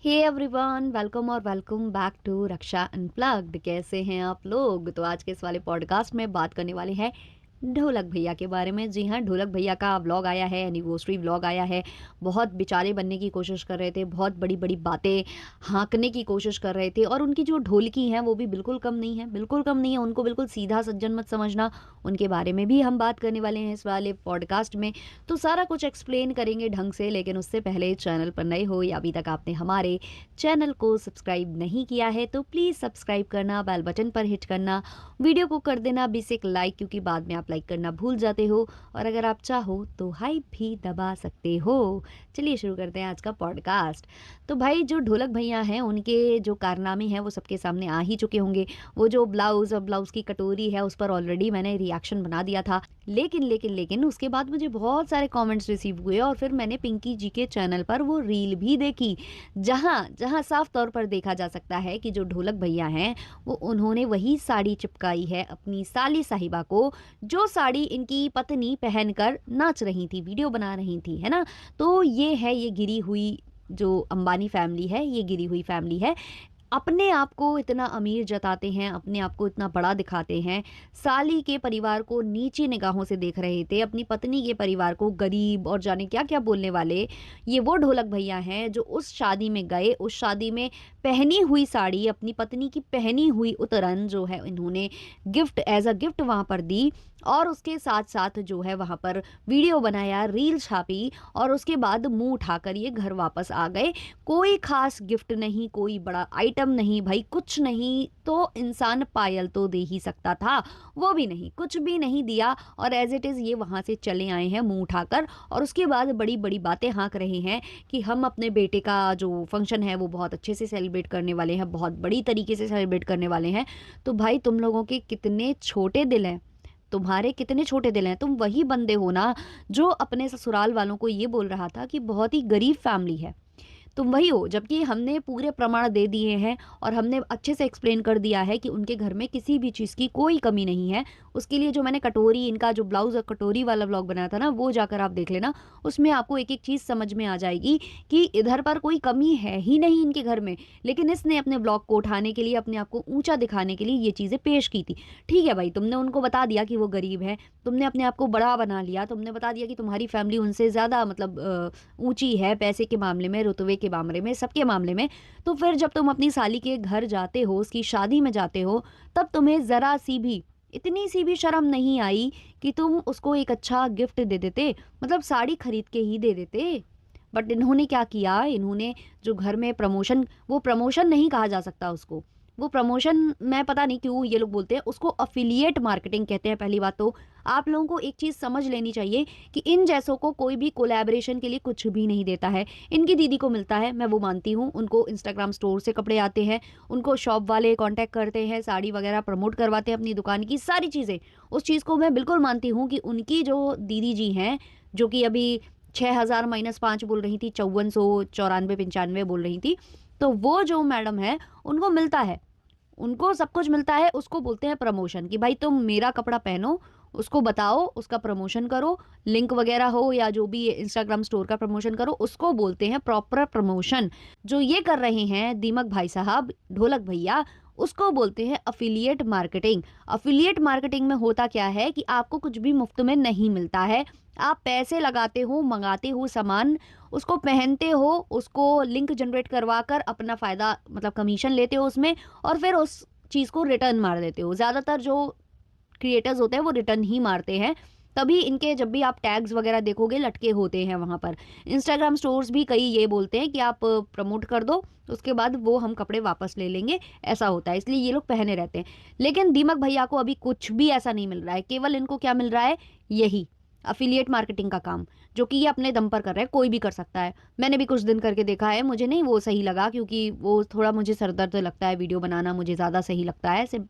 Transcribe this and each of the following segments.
हे everyone, welcome और welcome back to Raksha unplugged. कैसे हैं आप लोग? तो आज के इस वाले पॉडकास्ट में बात करने वाले हैं ढोलक भैया के बारे में। जी हाँ, ढोलक भैया का व्लॉग आया है, एनिवर्सरी व्लॉग आया है। बहुत बेचारे बनने की कोशिश कर रहे थे, बहुत बड़ी बड़ी बातें हाँकने की कोशिश कर रहे थे, और उनकी जो ढोलकी हैं वो भी बिल्कुल कम नहीं है, बिल्कुल कम नहीं है। उनको बिल्कुल सीधा सज्जन मत समझना। उनके बारे में भी हम बात करने वाले हैं इस वाले पॉडकास्ट में। तो सारा कुछ एक्सप्लेन करेंगे ढंग से, लेकिन उससे पहले चैनल पर नए हो या अभी तक आपने हमारे चैनल को सब्सक्राइब नहीं किया है तो प्लीज़ सब्सक्राइब करना, बेल बटन पर हिट करना, वीडियो को कर देना बेसिक लाइक, क्योंकि बाद में आप लाइक करना भूल जाते हो, और अगर आप चाहो तो हाइप भी दबा सकते हो। चलिए शुरू करते हैं आज का पॉडकास्ट। तो भाई, जो ढोलक भैया हैं उनके जो कारनामे हैं वो सबके सामने आ ही चुके होंगे। वो जो ब्लाउज़ और ब्लाउज़ की कटोरी है उस पर ऑलरेडी मैंने रिएक्शन बना दिया था। लेकिन उसके बाद मुझे बहुत सारे कमेंट्स रिसीव हुए, और फिर मैंने पिंकी जी के चैनल पर वो रील भी देखी, जहाँ जहाँ साफ तौर पर देखा जा सकता है कि जो ढोलक भैया हैं वो उन्होंने वही साड़ी चिपकाई है अपनी साली साहिबा को, जो साड़ी इनकी पत्नी पहनकर नाच रही थी, वीडियो बना रही थी, है ना। तो ये है, ये गिरी हुई जो अंबानी फैमिली है, ये गिरी हुई फैमिली है। अपने आप को इतना अमीर जताते हैं, अपने आप को इतना बड़ा दिखाते हैं। साली के परिवार को नीची निगाहों से देख रहे थे, अपनी पत्नी के परिवार को गरीब और जाने क्या क्या बोलने वाले। ये वो ढोलक भैया हैं जो उस शादी में गए, उस शादी में पहनी हुई साड़ी, अपनी पत्नी की पहनी हुई उतरन जो है इन्होंने गिफ्ट, एज अ गिफ्ट वहाँ पर दी, और उसके साथ साथ जो है वहाँ पर वीडियो बनाया, रील छापी, और उसके बाद मुंह उठाकर ये घर वापस आ गए। कोई खास गिफ्ट नहीं, कोई बड़ा आइटम नहीं, भाई कुछ नहीं। तो इंसान पायल तो दे ही सकता था, वो भी नहीं, कुछ भी नहीं दिया, और एज इट इज़ ये वहाँ से चले आए हैं मुंह उठाकर, और उसके बाद बड़ी बड़ी बातें हाँक रहे हैं कि हम अपने बेटे का जो फंक्शन है वो बहुत अच्छे से सेलिब्रेट करने वाले हैं, बहुत बड़ी तरीके से सेलिब्रेट करने वाले हैं। तो भाई, तुम लोगों के कितने छोटे दिल हैं, तुम्हारे कितने छोटे दिल हैं। तुम वही बंदे हो ना जो अपने ससुराल वालों को ये बोल रहा था कि बहुत ही गरीब फैमिली है। तुम वही हो, जबकि हमने पूरे प्रमाण दे दिए हैं और हमने अच्छे से एक्सप्लेन कर दिया है कि उनके घर में किसी भी चीज़ की कोई कमी नहीं है। उसके लिए जो मैंने कटोरी, इनका जो ब्लाउज़ और कटोरी वाला व्लॉग बनाया था ना, वो जाकर आप देख लेना। उसमें आपको एक एक चीज़ समझ में आ जाएगी कि इधर पर कोई कमी है ही नहीं इनके घर में। लेकिन इसने अपने ब्लॉग को उठाने के लिए, अपने आप को ऊंचा दिखाने के लिए ये चीज़ें पेश की थी। ठीक है भाई, तुमने उनको बता दिया कि वो गरीब है, तुमने अपने आप को बड़ा बना लिया, तुमने बता दिया कि तुम्हारी फैमिली उनसे ज़्यादा मतलब ऊंची है, पैसे के मामले में, रुतबे के मामले में, सबके मामले में। तो फिर जब तुम अपनी साली के घर जाते हो, उसकी शादी में जाते हो, तब तुम्हें ज़रा सी भी, इतनी सी भी शर्म नहीं आई कि तुम उसको एक अच्छा गिफ्ट दे देते, मतलब साड़ी खरीद के ही दे देते। बट इन्होंने क्या किया, इन्होंने जो घर में प्रमोशन, वो प्रमोशन नहीं कहा जा सकता उसको, वो प्रमोशन, मैं पता नहीं क्यों ये लोग बोलते हैं उसको, अफिलिएट मार्केटिंग कहते हैं। पहली बात तो आप लोगों को एक चीज़ समझ लेनी चाहिए कि इन जैसों को कोई भी कोलैबोरेशन के लिए कुछ भी नहीं देता है। इनकी दीदी को मिलता है, मैं वो मानती हूँ, उनको इंस्टाग्राम स्टोर से कपड़े आते हैं, उनको शॉप वाले कांटेक्ट करते हैं, साड़ी वगैरह प्रमोट करवाते हैं अपनी दुकान की सारी चीज़ें। उस चीज़ को मैं बिल्कुल मानती हूँ कि उनकी जो दीदी जी हैं, जो कि अभी 6,000 -5 बोल रही थी, 5494 95 बोल रही थी, तो वो जो मैडम है उनको मिलता है, उनको सब कुछ मिलता है। उसको बोलते हैं प्रमोशन, कि भाई तुम मेरा कपड़ा पहनो, उसको बताओ, उसका प्रमोशन करो, लिंक वगैरह हो या जो भी इंस्टाग्राम स्टोर का प्रमोशन करो, उसको बोलते हैं प्रॉपर प्रमोशन। जो ये कर रहे हैं दीमक भाई साहब, ढोलक भैया, उसको बोलते हैं अफिलिएट मार्केटिंग। अफिलिएट मार्केटिंग में होता क्या है कि आपको कुछ भी मुफ्त में नहीं मिलता है, आप पैसे लगाते हो, मंगाते हो सामान, उसको पहनते हो, उसको लिंक जनरेट करवा कर अपना फ़ायदा, मतलब कमीशन लेते हो उसमें, और फिर उस चीज़ को रिटर्न मार देते हो। ज़्यादातर जो क्रिएटर्स होते हैं वो रिटर्न ही मारते हैं। तभी इनके जब भी आप टैग्स वगैरह देखोगे लटके होते हैं वहाँ पर। इंस्टाग्राम स्टोर्स भी कई ये बोलते हैं कि आप प्रमोट कर दो, उसके बाद वो हम कपड़े वापस ले लेंगे, ऐसा होता है, इसलिए ये लोग पहने रहते हैं। लेकिन दीमक भैया को अभी कुछ भी ऐसा नहीं मिल रहा है, केवल इनको क्या मिल रहा है, यही अफिलिएट मार्केटिंग का काम, जो कि ये अपने दम पर कर रहे हैं, कोई भी कर सकता है। मैंने भी कुछ दिन करके देखा है, मुझे नहीं वो सही लगा, क्योंकि वो थोड़ा मुझे सरदर्द लगता है, वीडियो बनाना मुझे ज़्यादा सही लगता है, सिर्फ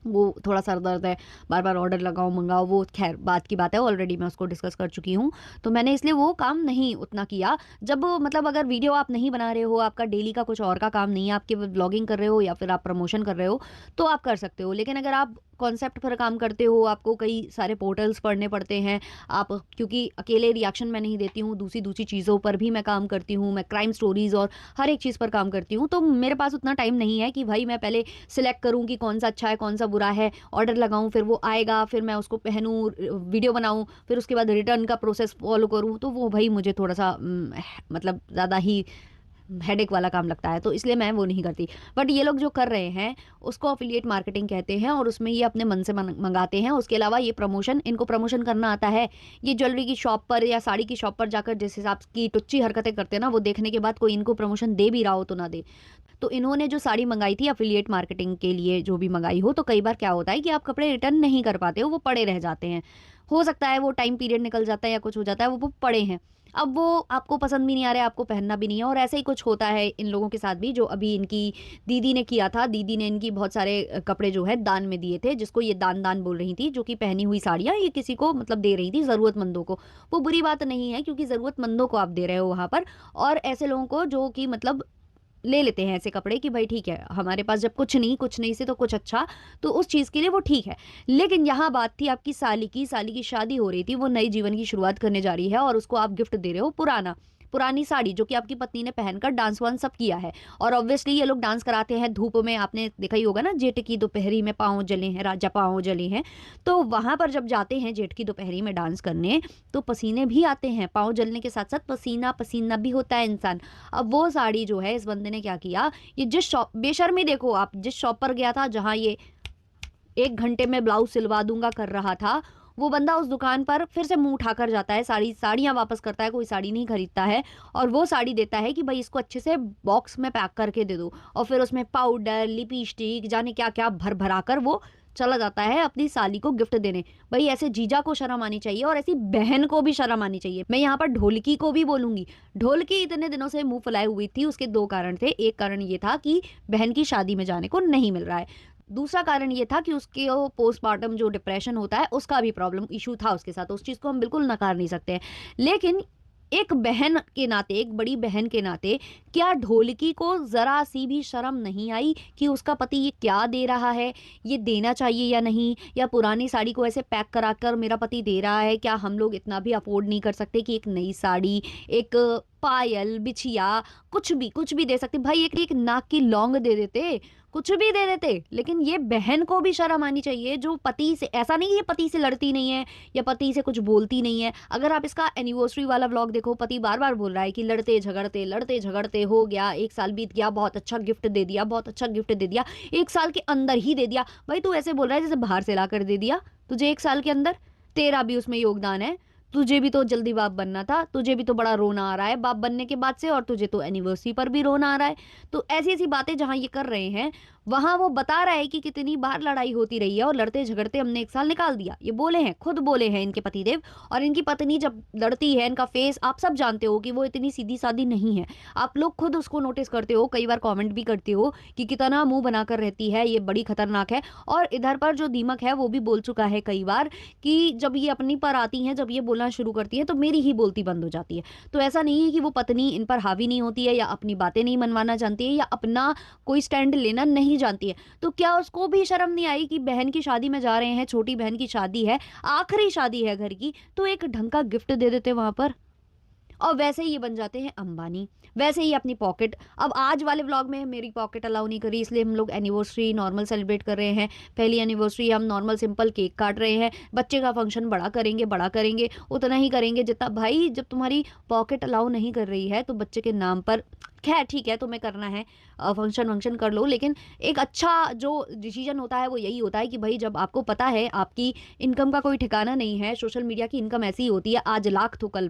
वो थोड़ा सर दर्द है, बार बार ऑर्डर लगाओ मंगाओ, वो खैर बात की बात है, ऑलरेडी मैं उसको डिस्कस कर चुकी हूँ। तो मैंने इसलिए वो काम नहीं उतना किया। जब मतलब अगर वीडियो आप नहीं बना रहे हो, आपका डेली का कुछ और का काम नहीं है, आपके ब्लॉगिंग कर रहे हो या फिर आप प्रमोशन कर रहे हो, तो आप कर सकते हो। लेकिन अगर आप कॉन्सेप्ट पर काम करते हो, आपको कई सारे पोर्टल्स पढ़ने पड़ते हैं। आप क्योंकि अकेले रिएक्शन मैं नहीं देती हूँ, दूसरी-दूसरी चीज़ों पर भी मैं काम करती हूँ, मैं क्राइम स्टोरीज़ और हर एक चीज़ पर काम करती हूँ। तो मेरे पास उतना टाइम नहीं है कि भाई मैं पहले सिलेक्ट करूँ कि कौन-सा अच्छा है, कौन-सा बुरा है, ऑर्डर लगाऊँ, फिर वो आएगा, फिर मैं उसको पहनूँ, वीडियो बनाऊँ, फिर उसके बाद रिटर्न का प्रोसेस फ़ॉलो करूँ। तो वो भई मुझे थोड़ा-सा मतलब ज़्यादा ही हेडेक वाला काम लगता है, तो इसलिए मैं वो नहीं करती। बट ये लोग जो कर रहे हैं, उसको एफ़िलिएट मार्केटिंग कहते हैं और उसमें ये अपने मन से मंगाते हैं। उसके अलावा ये प्रमोशन, इनको प्रमोशन करना आता है। ये ज्वेलरी की शॉप पर या साड़ी की शॉप पर जाकर जिस हिसाब की टुच्ची हरकतें करते हैं ना, वो देखने के बाद कोई इनको प्रमोशन दे भी रहा हो तो ना दे। तो इन्होंने जो साड़ी मंगाई थी एफ़िलिएट मार्केटिंग के लिए जो भी मंगाई हो, तो कई बार क्या होता है कि आप कपड़े रिटर्न नहीं कर पाते हो, वो पड़े रह जाते हैं। हो सकता है वो टाइम पीरियड निकल जाता है या कुछ हो जाता है, वो पड़े हैं। अब वो आपको पसंद भी नहीं आ रहा है, आपको पहनना भी नहीं है और ऐसे ही कुछ होता है इन लोगों के साथ भी, जो अभी इनकी दीदी ने किया था। दीदी ने इनकी बहुत सारे कपड़े जो है दान में दिए थे, जिसको ये दान-दान बोल रही थी, जो कि पहनी हुई साड़ियाँ ये किसी को मतलब दे रही थी, ज़रूरतमंदों को। वो बुरी बात नहीं है क्योंकि ज़रूरतमंदों को आप दे रहे हो वहाँ पर, और ऐसे लोगों को जो कि मतलब ले लेते हैं ऐसे कपड़े कि भाई ठीक है, हमारे पास जब कुछ नहीं से तो कुछ अच्छा, तो उस चीज़ के लिए वो ठीक है। लेकिन यहाँ बात थी आपकी साली की शादी हो रही थी, वो नए जीवन की शुरुआत करने जा रही है और उसको आप गिफ्ट दे रहे हो पुरानी साड़ी, जो कि आपकी पत्नी ने पहनकर डांस वांस सब किया है। और ऑब्वियसली ये लोग डांस कराते हैं धूप में, आपने देखा ही होगा ना, जेठ की दोपहरी में पाँव जले हैं, राजा पाँव जले हैं। तो वहाँ पर जब जाते हैं जेठ की दोपहरी में डांस करने, तो पसीने भी आते हैं, पाँव जलने के साथ साथ पसीना पसीना भी होता है इंसान। अब वो साड़ी जो है, इस बंदे ने क्या किया, ये जिस शॉप, बेशर्मी देखो आप, जिस शॉप पर गया था जहाँ ये 1 घंटे में ब्लाउज़ सिलवा दूँगा कर रहा था, वो बंदा उस दुकान पर फिर से मुँह उठाकर जाता है, साड़ियाँ वापस करता है, कोई साड़ी नहीं खरीदता है और वो साड़ी देता है कि भई इसको अच्छे से बॉक्स में पैक करके दे दो, और फिर उसमें पाउडर, लिपस्टिक, जाने क्या-क्या भर-भरा कर वो चला जाता है अपनी साली को गिफ्ट देने। भई ऐसे जीजा को शर्म आनी चाहिए और ऐसी बहन को भी शर्म आनी चाहिए। मैं यहाँ पर ढोलकी को भी बोलूँगी। ढोलकी इतने दिनों से मुँह फुलाए हुई थी, उसके 2 कारण थे। एक कारण ये था कि बहन की शादी में जाने को नहीं मिल रहा है। दूसरा कारण ये था कि उसके वो पोस्टपार्टम जो डिप्रेशन होता है, उसका भी प्रॉब्लम इश्यू था उसके साथ। उस चीज़ को हम बिल्कुल नकार नहीं सकते हैं। लेकिन एक बहन के नाते, एक बड़ी बहन के नाते, क्या ढोलकी को ज़रा-सी भी शर्म नहीं आई कि उसका पति ये क्या दे रहा है, ये देना चाहिए या नहीं? या पुरानी साड़ी को ऐसे पैक कराकर मेरा पति दे रहा है, क्या हम लोग इतना भी अफ़ोर्ड नहीं कर सकते कि एक नई साड़ी, एक पायल, बिछिया, कुछ भी दे सकते। भाई एक नाक की लौंग दे देते, कुछ भी दे देते, लेकिन ये बहन को भी शर्म आनी चाहिए जो पति से, ऐसा नहीं है ये पति से लड़ती नहीं है या पति से कुछ बोलती नहीं है। अगर आप इसका एनिवर्सरी वाला व्लॉग देखो, पति बार-बार बोल रहा है कि लड़ते झगड़ते हो गया, 1 साल बीत गया, बहुत अच्छा गिफ्ट दे दिया, बहुत अच्छा गिफ्ट दे दिया, 1 साल के अंदर ही दे दिया। भाई तू ऐसे बोल रहा है जैसे बाहर से लाकर दे दिया, तुझे 1 साल के अंदर, तेरा भी उसमें योगदान है। तुझे भी तो जल्दी बाप बनना था, तुझे भी तो बड़ा रोना आ रहा है बाप बनने के बाद से, और तुझे तो एनिवर्सरी पर भी रोना आ रहा है। तो ऐसी-ऐसी बातें जहाँ ये कर रहे हैं, वहाँ वो बता रहा है कि कितनी बार लड़ाई होती रही है और लड़ते-झगड़ते हमने 1 साल निकाल दिया। ये बोले हैं, खुद बोले हैं इनके पतिदेव। और इनकी पत्नी जब लड़ती है, इनका फेस आप सब जानते हो कि वो इतनी सीधी-सादी नहीं है। आप लोग खुद उसको नोटिस करते हो, कई बार कमेंट भी करते हो कि कितना मुँह बनाकर रहती है, ये बड़ी खतरनाक है। और इधर पर जो दीमक है, वो भी बोल चुका है कई बार कि जब ये अपनी पर आती हैं, जब ये बोलना शुरू करती हैं, तो मेरी ही बोलती बंद हो जाती है। तो ऐसा नहीं है कि वो पत्नी इन पर हावी नहीं होती है या अपनी बातें नहीं मनवाना जानती है या अपना कोई स्टैंड लेना नहीं जानती है। तो क्या उसको भी शर्म नहीं आई कि बहन की शादी में जा रहे हैं, छोटी बहन की शादी है, आखिरी शादी है घर की, तो एक ढंग का गिफ्ट दे देते वहाँ पर। और वैसे ही ये बन जाते हैं अंबानी, वैसे ही अपनी पॉकेट। अब आज वाले व्लॉग में मेरी पॉकेट अलाउ नहीं करी, इसलिए हम लोग एनिवर्सरी नॉर्मल सेलिब्रेट कर रहे हैं। पहली एनिवर्सरी हम नॉर्मल सिंपल केक काट रहे हैं। बच्चे का फंक्शन बड़ा करेंगे, उतना ही करेंगे जितना, भाई जब तुम्हारी पॉकेट अलाउ नहीं कर रही है तो बच्चे के नाम पर, खैर ठीक है तुम्हें करना है फंक्शन वंक्शन कर लो, लेकिन एक अच्छा जो डिसीजन होता है वो यही होता है कि भाई जब आपको पता है आपकी इनकम का कोई ठिकाना नहीं है, सोशल मीडिया की इनकम ऐसी ही होती है, आज लाख तो कल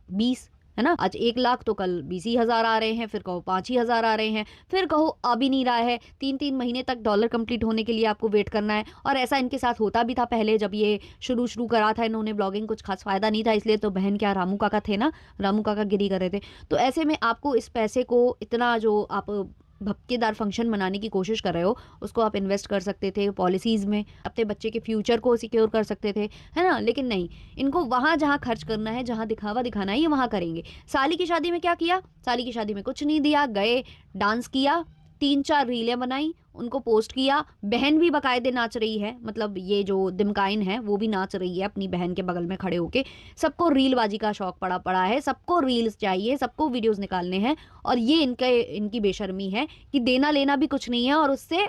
20, है ना? आज 1 लाख तो कल 20 ही हज़ार आ रहे हैं, फिर कहो 5 ही हज़ार आ रहे हैं, फिर कहो आ भी नहीं रहा है। 3-3 महीने तक डॉलर कंप्लीट होने के लिए आपको वेट करना है। और ऐसा इनके साथ होता भी था पहले, जब ये शुरू करा था इन्होंने ब्लॉगिंग, कुछ खास फ़ायदा नहीं था, इसलिए तो बहन क्या रामू काका थे ना, रामू काका गिरी कर रहे थे। तो ऐसे में आपको इस पैसे को इतना जो आप भपकेदार फंक्शन मनाने की कोशिश कर रहे हो, उसको आप इन्वेस्ट कर सकते थे पॉलिसीज़ में, अपने बच्चे के फ्यूचर को सिक्योर कर सकते थे, है ना? लेकिन नहीं, इनको वहाँ जहाँ खर्च करना है, जहाँ दिखावा दिखाना है, ये वहाँ करेंगे। साली की शादी में क्या किया? साली की शादी में कुछ नहीं दिया, गए, डांस किया, 3-4 रीलें बनाई, उनको पोस्ट किया। बहन भी बाकायदे नाच रही है, मतलब ये जो दिमकाइन है वो भी नाच रही है अपनी बहन के बगल में खड़े होके। सबको रीलबाजी का शौक पड़ा पड़ा है, सबको रील्स चाहिए, सबको वीडियोस निकालने हैं। और ये इनकी बेशर्मी है कि देना लेना भी कुछ नहीं है और उससे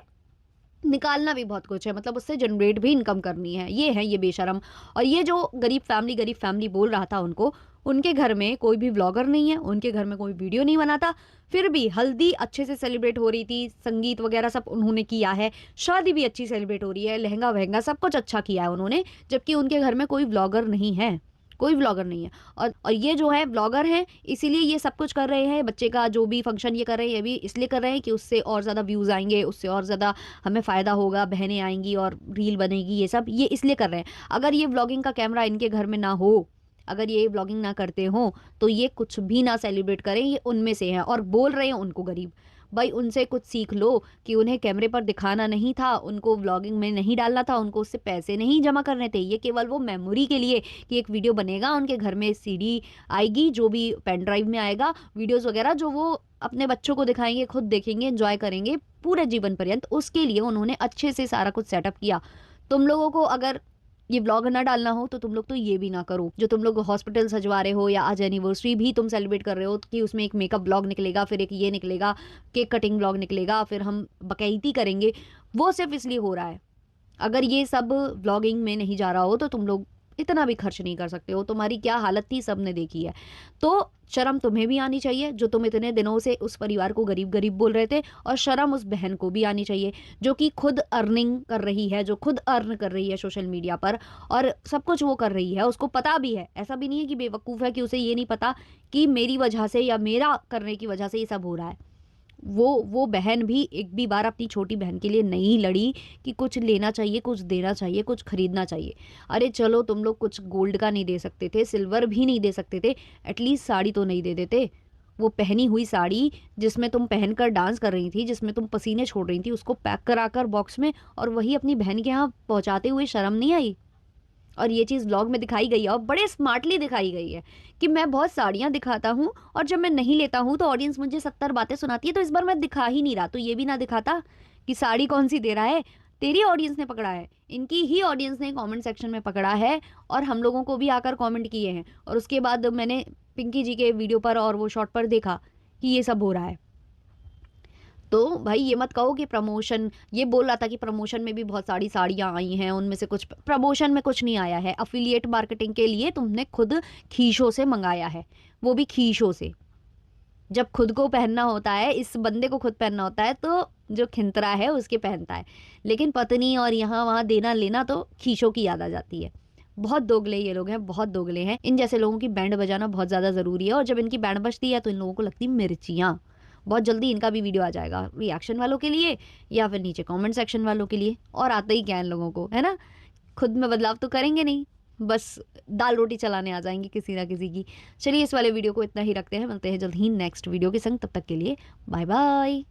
निकालना भी बहुत कुछ है, मतलब उससे जनरेट भी इनकम करनी है। ये है ये बेशरम। और ये जो गरीब फैमिली बोल रहा था उनको, उनके घर में कोई भी व्लॉगर नहीं है, उनके घर में कोई वीडियो नहीं बनाता, फिर भी हल्दी अच्छे से सेलिब्रेट हो रही थी, संगीत वगैरह सब उन्होंने किया है, शादी भी अच्छी सेलिब्रेट हो रही है, लहंगा वहंगा सब कुछ अच्छा किया है उन्होंने, जबकि उनके घर में कोई व्लॉगर नहीं है, कोई व्लॉगर नहीं है। और ये जो है व्लॉगर हैं, इसीलिए ये सब कुछ कर रहे हैं। बच्चे का जो भी फंक्शन ये कर रहे हैं, ये भी इसलिए कर रहे हैं कि उससे और ज़्यादा व्यूज़ आएंगे, उससे और ज़्यादा हमें फ़ायदा होगा, बहनें आएंगी और रील बनेगी, ये सब ये इसलिए कर रहे हैं। अगर ये व्लॉगिंग का कैमरा इनके घर में ना हो, अगर ये व्लॉगिंग ना करते हों, तो ये कुछ भी ना सेलिब्रेट करें, ये उनमें से हैं और बोल रहे हैं उनको गरीब। भाई उनसे कुछ सीख लो कि उन्हें कैमरे पर दिखाना नहीं था, उनको व्लॉगिंग में नहीं डालना था, उनको उससे पैसे नहीं जमा करने थे, ये केवल वो मेमोरी के लिए कि एक वीडियो बनेगा, उनके घर में सीडी आएगी, जो भी पेन ड्राइव में आएगा वीडियोस वगैरह, जो वो अपने बच्चों को दिखाएंगे, खुद देखेंगे, एंजॉय करेंगे पूरे जीवन पर्यंत। उसके लिए उन्होंने अच्छे से सारा कुछ सेटअप किया। तुम लोगों को अगर ये व्लॉग ना डालना हो तो तुम लोग तो ये भी ना करो। जो तुम लोग हॉस्पिटल सजवा रहे हो या आज एनिवर्सरी भी तुम सेलिब्रेट कर रहे हो कि उसमें एक मेकअप व्लॉग निकलेगा, फिर एक ये निकलेगा, केक कटिंग व्लॉग निकलेगा, फिर हम बकैती करेंगे, वो सिर्फ इसलिए हो रहा है। अगर ये सब व्लॉगिंग में नहीं जा रहा हो तो तुम लोग इतना भी खर्च नहीं कर सकते हो। तुम्हारी क्या हालत थी सबने देखी है। तो शर्म तुम्हें भी आनी चाहिए, जो तुम इतने दिनों से उस परिवार को गरीब गरीब बोल रहे थे, और शर्म उस बहन को भी आनी चाहिए जो कि खुद अर्निंग कर रही है, जो खुद अर्न कर रही है सोशल मीडिया पर, और सब कुछ वो कर रही है। उसको पता भी है, ऐसा भी नहीं है कि बेवकूफ़ है कि उसे ये नहीं पता कि मेरी वजह से या मेरा करने की वजह से ये सब हो रहा है। वो बहन भी एक भी बार अपनी छोटी बहन के लिए नहीं लड़ी कि कुछ लेना चाहिए, कुछ देना चाहिए, कुछ खरीदना चाहिए। अरे चलो तुम लोग कुछ गोल्ड का नहीं दे सकते थे, सिल्वर भी नहीं दे सकते थे, एटलीस्ट साड़ी तो नहीं दे देते। वो पहनी हुई साड़ी जिसमें तुम पहनकर डांस कर रही थी, जिसमें तुम पसीने छोड़ रही थी, उसको पैक कराकर बॉक्स में और वही अपनी बहन के यहाँ पहुँचाते हुए शर्म नहीं आई? और ये चीज़ व्लॉग में दिखाई गई है और बड़े स्मार्टली दिखाई गई है कि मैं बहुत साड़ियाँ दिखाता हूँ और जब मैं नहीं लेता हूँ तो ऑडियंस मुझे 70 बातें सुनाती है। तो इस बार मैं दिखा ही नहीं रहा, तो ये भी ना दिखाता कि साड़ी कौन सी दे रहा है। तेरी ऑडियंस ने पकड़ा है, इनकी ही ऑडियंस ने कमेंट सेक्शन में पकड़ा है और हम लोगों को भी आकर कमेंट किए हैं। और उसके बाद मैंने पिंकी जी के वीडियो पर और वो शॉर्ट पर देखा कि ये सब हो रहा है। तो भाई ये मत कहो कि प्रमोशन, ये बोल रहा था कि प्रमोशन में भी बहुत सारी साड़ियाँ आई हैं, उनमें से कुछ प्रमोशन में कुछ नहीं आया है। अफिलिएट मार्केटिंग के लिए तुमने खुद खीशों से मंगाया है, वो भी खीशों से। जब खुद को पहनना होता है, इस बंदे को खुद पहनना होता है तो जो खिंतरा है उसके पहनता है, लेकिन पत्नी और यहाँ वहाँ देना लेना तो खीशों की याद आ जाती है। बहुत दोगले ये लोग हैं, बहुत दोगले हैं। इन जैसे लोगों की बैंड बजाना बहुत ज़्यादा ज़रूरी है, और जब इनकी बैंड बजती है तो इन लोगों को लगती मिर्चियाँ। बहुत जल्दी इनका भी वीडियो आ जाएगा रिएक्शन वालों के लिए या फिर नीचे कमेंट सेक्शन वालों के लिए। और आता ही क्या है इन लोगों को, है ना? खुद में बदलाव तो करेंगे नहीं, बस दाल रोटी चलाने आ जाएंगे किसी ना किसी की। चलिए इस वाले वीडियो को इतना ही रखते हैं, मिलते हैं जल्द ही नेक्स्ट वीडियो के संग। तब तक के लिए बाय बाय।